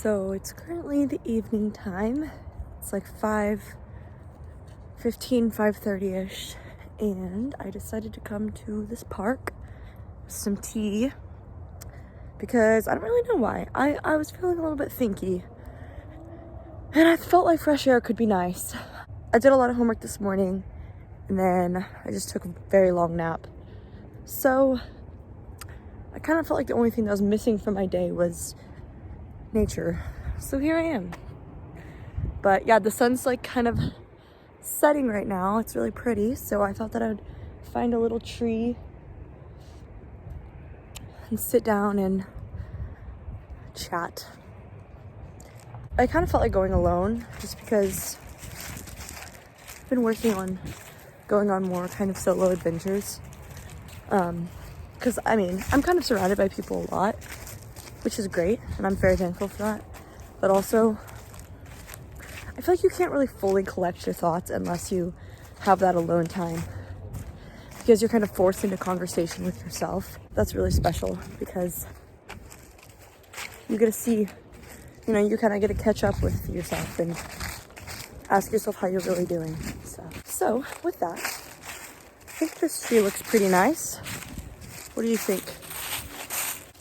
So it's currently the evening time. It's like 5:15, 5:30ish, and I decided to come to this park with some tea because I don't really know why. I was feeling a little bit thinky, and I felt like fresh air could be nice. I did a lot of homework this morning, and then I just took a very long nap. So I kind of felt like the only thing that was missing from my day was nature. So here I am. But yeah, the sun's like kind of setting right now. It's really pretty. So I thought that I'd find a little tree and sit down and chat. I kind of felt like going alone just because I've been working on going on more kind of solo adventures. Because I'm kind of surrounded by people a lot, which is great, and I'm very thankful for that. But also, I feel like you can't really fully collect your thoughts unless you have that alone time, because you're kind of forced into conversation with yourself. That's really special because you get to see, you kind of get to catch up with yourself and ask yourself how you're really doing. So with that, I think this tree looks pretty nice. What do you think?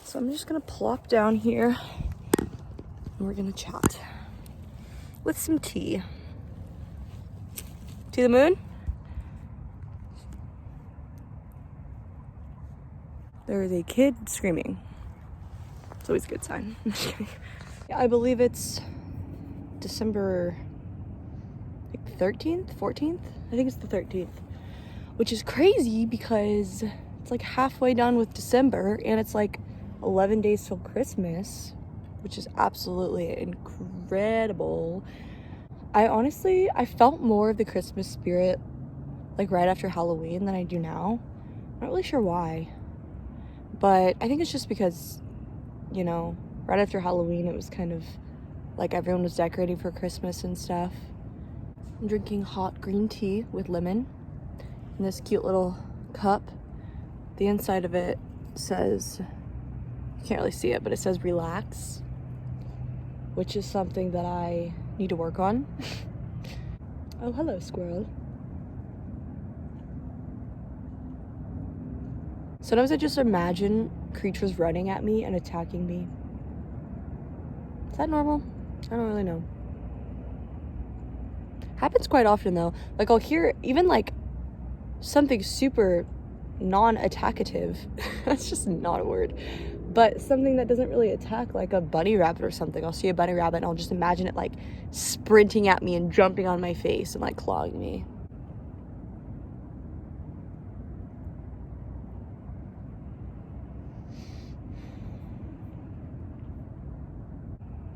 So I'm just gonna plop down here and we're gonna chat with some tea. To the moon? There is a kid screaming. It's always a good sign. I'm just kidding. Yeah, I believe it's December 13th, 14th? I think it's the 13th. Which is crazy because it's like halfway done with December and it's like 11 days till Christmas, which is absolutely incredible. I felt more of the Christmas spirit like right after Halloween than I do now. I'm not really sure why, but I think it's just because, right after Halloween it was kind of like everyone was decorating for Christmas and stuff. I'm drinking hot green tea with lemon in this cute little cup. The inside of it says, you can't really see it, but it says relax, which is something that I need to work on. Oh, hello, squirrel. Sometimes I just imagine creatures running at me and attacking me. Is that normal? I don't really know. Happens quite often though. Like I'll hear even like something super non-attackative. That's just not a word. But something that doesn't really attack, like a bunny rabbit or something. I'll see a bunny rabbit and I'll just imagine it like sprinting at me and jumping on my face and like clawing me.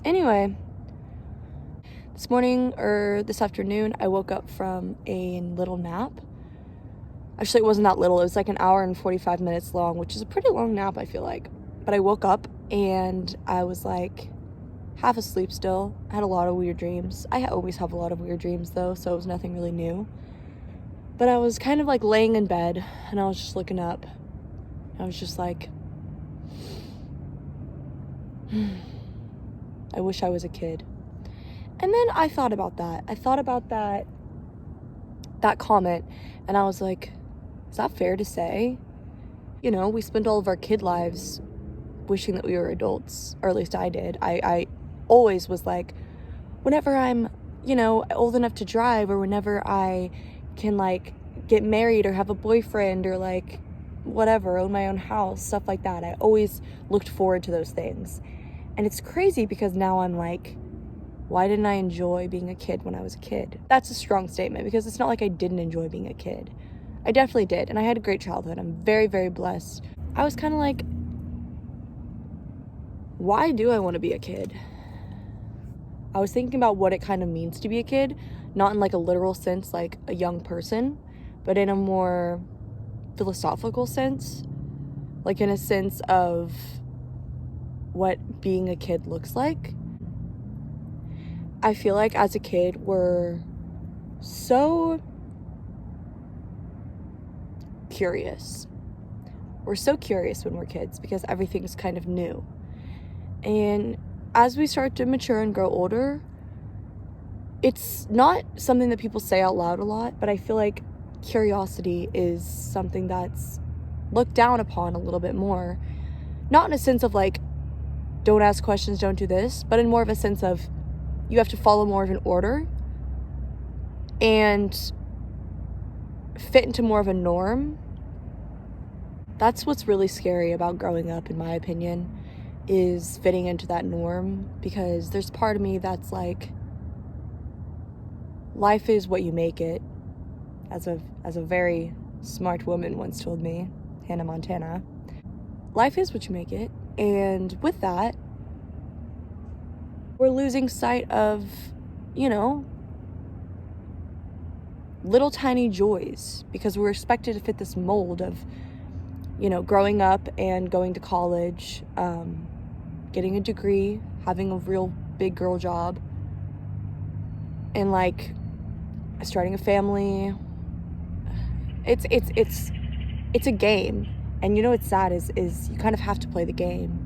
Anyway, this afternoon, I woke up from a little nap. Actually, it wasn't that little. It was like an hour and 45 minutes long, which is a pretty long nap, I feel like. But I woke up and I was like half asleep still. I had a lot of weird dreams. I always have a lot of weird dreams though, so it was nothing really new. But I was kind of like laying in bed and I was just looking up. I was just like, I wish I was a kid. And then I thought about that. I thought about that comment and I was like, is that fair to say? We spend all of our kid lives wishing that we were adults, or at least I did. I always was like, whenever I'm, old enough to drive, or whenever I can like get married or have a boyfriend or like whatever, own my own house, stuff like that. I always looked forward to those things. And it's crazy because now I'm like, why didn't I enjoy being a kid when I was a kid? That's a strong statement because it's not like I didn't enjoy being a kid. I definitely did, and I had a great childhood. I'm very, very blessed. I was kind of like, why do I want to be a kid? I was thinking about what it kind of means to be a kid, not in like a literal sense, like a young person, but in a more philosophical sense, like in a sense of what being a kid looks like. I feel like as a kid, we're so curious. We're so curious when we're kids because everything's kind of new. And as we start to mature and grow older, it's not something that people say out loud a lot, but I feel like curiosity is something that's looked down upon a little bit more. Not in a sense of like, don't ask questions, don't do this, but in more of a sense of you have to follow more of an order and fit into more of a norm. That's what's really scary about growing up, in my opinion, is fitting into that norm, because there's part of me that's like, life is what you make it, as a very smart woman once told me, Hannah Montana. Life is what you make it, and with that, we're losing sight of, little tiny joys, because we're expected to fit this mold of, growing up and going to college, getting a degree, having a real big girl job, and like starting a family. It's a game, and what's sad is you kind of have to play the game.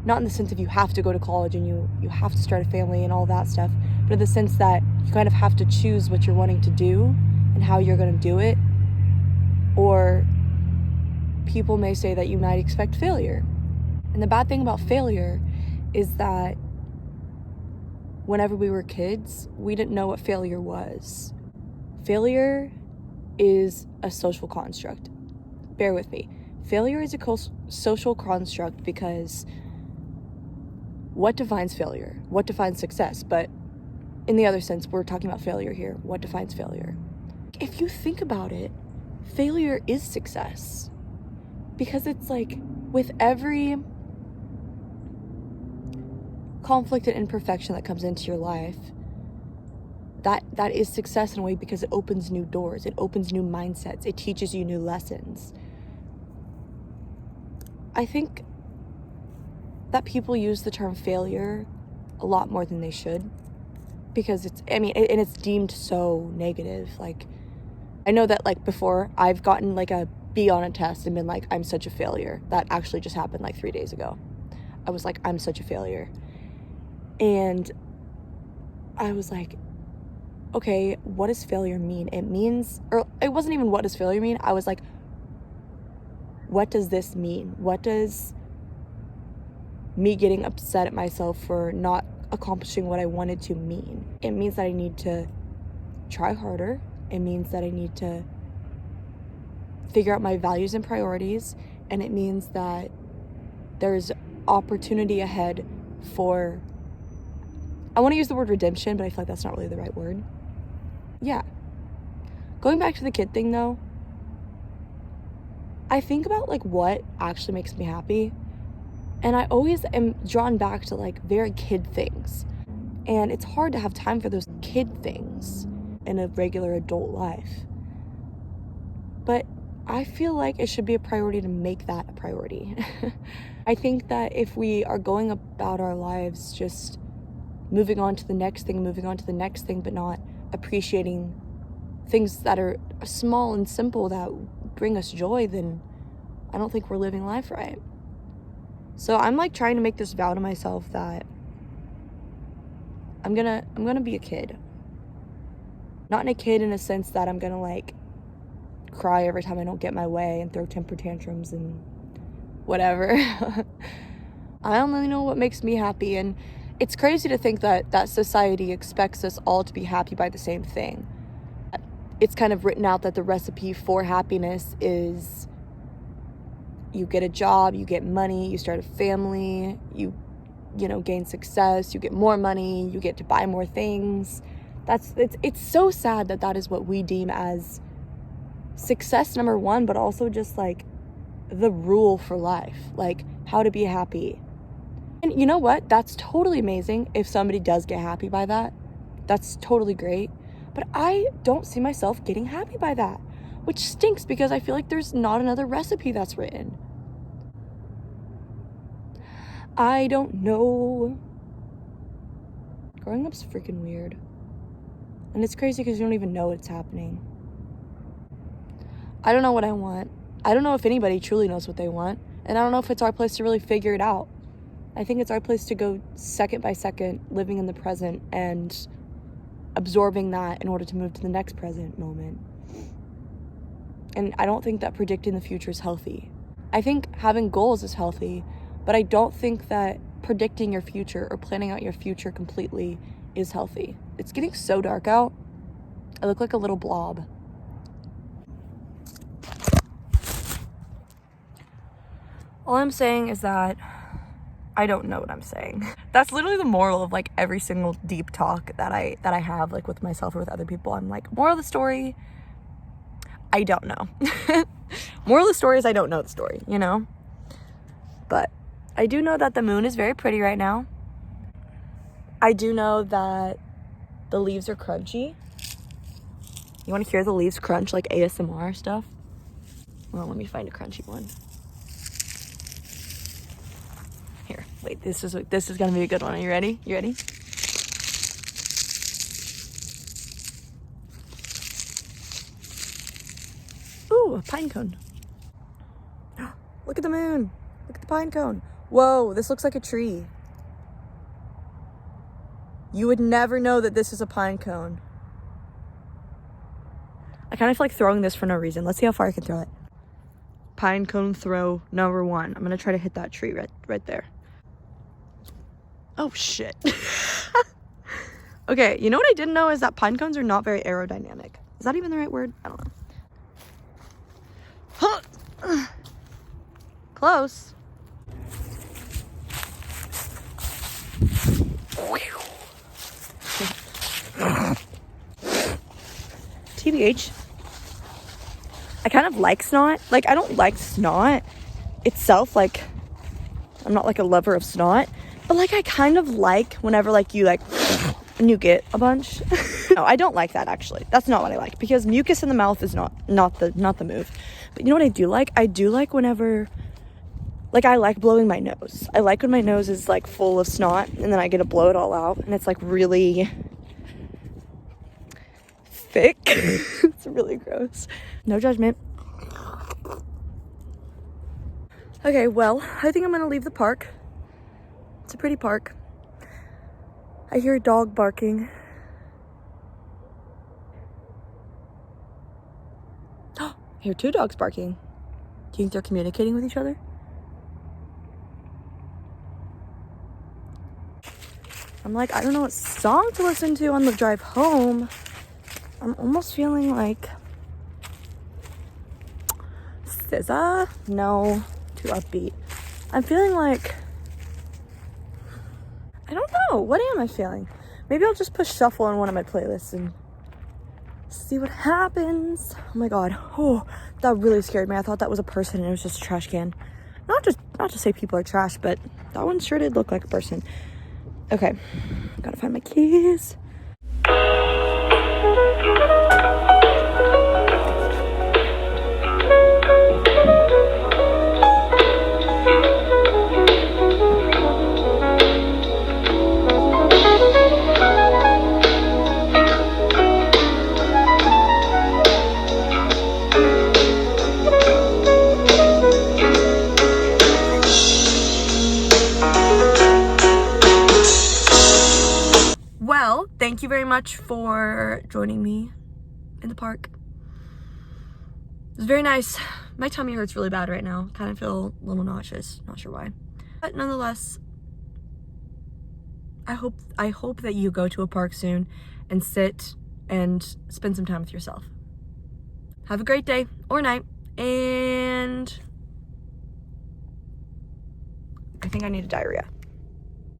Not in the sense of you have to go to college and you have to start a family and all that stuff, but in the sense that you kind of have to choose what you're wanting to do and how you're going to do it. Or people may say that you might expect failure. And the bad thing about failure is that whenever we were kids, we didn't know what failure was. Failure is a social construct. Bear with me. Failure is a social construct because what defines failure? What defines success? But in the other sense, we're talking about failure here. What defines failure? If you think about it, failure is success. Because it's like, with every conflict and imperfection that comes into your life, that is success in a way, because it opens new doors, it opens new mindsets, it teaches you new lessons. I think that people use the term failure a lot more than they should, because and it's deemed so negative. Like, I know that like before I've gotten like a B on a test and been like, I'm such a failure. That actually just happened like 3 days ago. I was like, I'm such a failure. And I was like, okay, what does failure mean? It means, or it wasn't even what does failure mean. I was like, what does this mean? What does me getting upset at myself for not accomplishing what I wanted to mean? It means that I need to try harder. It means that I need to figure out my values and priorities. And it means that there's opportunity ahead for, I want to use the word redemption, but I feel like that's not really the right word. Yeah. Going back to the kid thing though, I think about like what actually makes me happy. And I always am drawn back to like very kid things. And it's hard to have time for those kid things in a regular adult life. But I feel like it should be a priority to make that a priority. I think that if we are going about our lives just moving on to the next thing, but not appreciating things that are small and simple that bring us joy, then I don't think we're living life right. So I'm like trying to make this vow to myself that I'm gonna be a kid. Not in a kid in a sense that I'm gonna like cry every time I don't get my way and throw temper tantrums and whatever. I don't really know what makes me happy, and it's crazy to think that society expects us all to be happy by the same thing. It's kind of written out that the recipe for happiness is you get a job, you get money, you start a family, you gain success, you get more money, you get to buy more things. It's so sad that is what we deem as success number one, but also just like the rule for life, like how to be happy. And you know what? That's totally amazing if somebody does get happy by that. That's totally great. But I don't see myself getting happy by that, which stinks because I feel like there's not another recipe that's written. I don't know. Growing up's freaking weird. And it's crazy because you don't even know it's happening. I don't know what I want. I don't know if anybody truly knows what they want. And I don't know if it's our place to really figure it out. I think it's our place to go second by second, living in the present and absorbing that in order to move to the next present moment. And I don't think that predicting the future is healthy. I think having goals is healthy, but I don't think that predicting your future or planning out your future completely is healthy. It's getting so dark out. I look like a little blob. All I'm saying is that I don't know what I'm saying. That's literally the moral of like every single deep talk that I have like with myself or with other people. I'm like, moral of the story, I don't know. Moral of the story is I don't know the story, you know? But I do know that the moon is very pretty right now. I do know that the leaves are crunchy. You want to hear the leaves crunch, like ASMR stuff? Well, let me find a crunchy one. Here, wait, this is gonna be a good one. Are you ready? You ready? Ooh, a pine cone. Look at the moon. Look at the pine cone. Whoa, this looks like a tree. You would never know that this is a pine cone. I kind of feel like throwing this for no reason. Let's see how far I can throw it. Pine cone throw number 1. I'm gonna try to hit that tree right there. Oh shit. Okay, you know what I didn't know is that pine cones are not very aerodynamic. Is that even the right word? I don't know. Close. TBH. I kind of like snot. Like, I don't like snot itself. Like, I'm not like a lover of snot. But like, I kind of like whenever like you like and you get a bunch. No, I don't like that actually. That's not what I like, because mucus in the mouth is not the move. But you know what I do like? I do like whenever, like, I like blowing my nose. I like when my nose is like full of snot and then I get to blow it all out and it's like really thick. It's really gross. No judgment. Okay, well, I think I'm gonna leave the park. It's a pretty park. I hear a dog barking. I hear 2 dogs barking. Do you think they're communicating with each other? I'm like, I don't know what song to listen to on the drive home. I'm almost feeling like SZA? No, too upbeat. I'm feeling like, I don't know. What am I feeling? Maybe I'll just push shuffle on one of my playlists and see what happens. Oh my god. Oh, that really scared me. I thought that was a person and it was just a trash can. Not to say people are trash, but that one sure did look like a person. Okay. Gotta find my keys. Well, thank you very much for joining me in the park. It was very nice. My tummy hurts really bad right now. Kind of feel a little nauseous. Not sure why. But nonetheless, I hope that you go to a park soon and sit and spend some time with yourself. Have a great day or night, and I think I need a diarrhea.